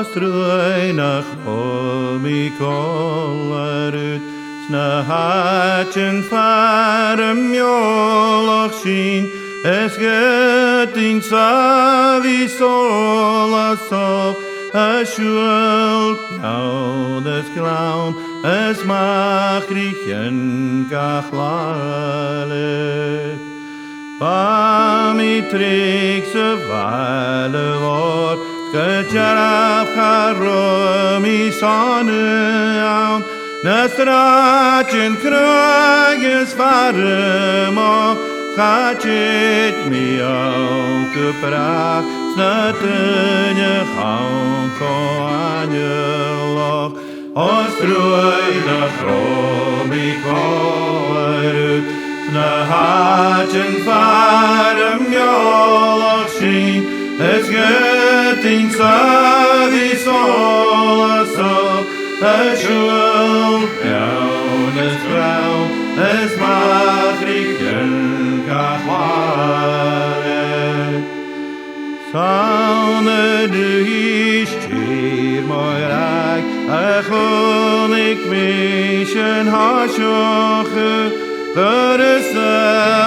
Ostruinig om I kollerut, sna hatjen farem jolach zien, es getting savi sola sof, a schuld nou des clown, es macrichen gachlalet. Pamitrekse vale vor, sketjaraf karomi sonne Nastratjen kruiges varmo, Schatjet mi elke praat, Snattenje ganko aan je lach. Ostruinig romi kollerut, Snahatjen varem jolach zien, es getting savi sola so, es schuld down es ground, es macrichen gachwalet. Saune de ischir moirak, echon ik mischen hashoche, er is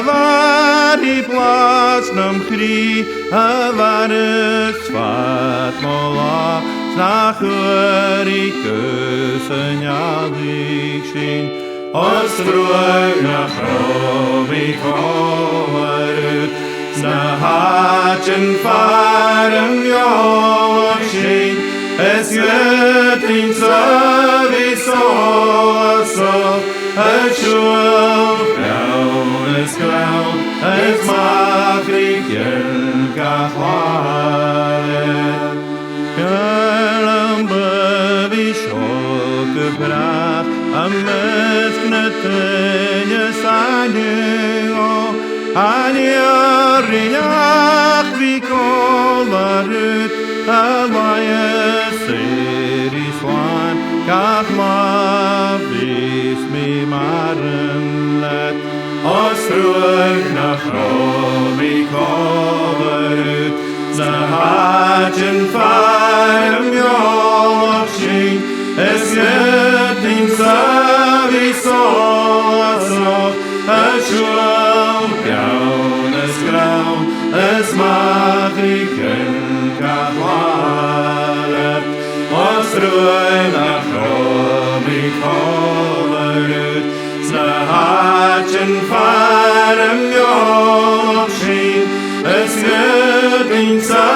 waar die plaats nam grie, waar het zwaard mola, snachwer ik kussen jadig zien. Ostruinig romi kollerut, snahatjen farem jolach zien, es getting savi sola so, het schuld down es clown, es macrichen gachwalet. Kelam bevi schok gebracht, am es knettenje sanjego, an jariach vi kollerut, alwaie seri swan, gachmavis mi marenlet. Ostruinig romi kollerut, Snahatjen farem jolach zien, es getting savi sola so, es schuld down es ground, es macrichen gachwalet. Ostruinig romi kollerut, Snahatjen farem jolach zien, es getting savi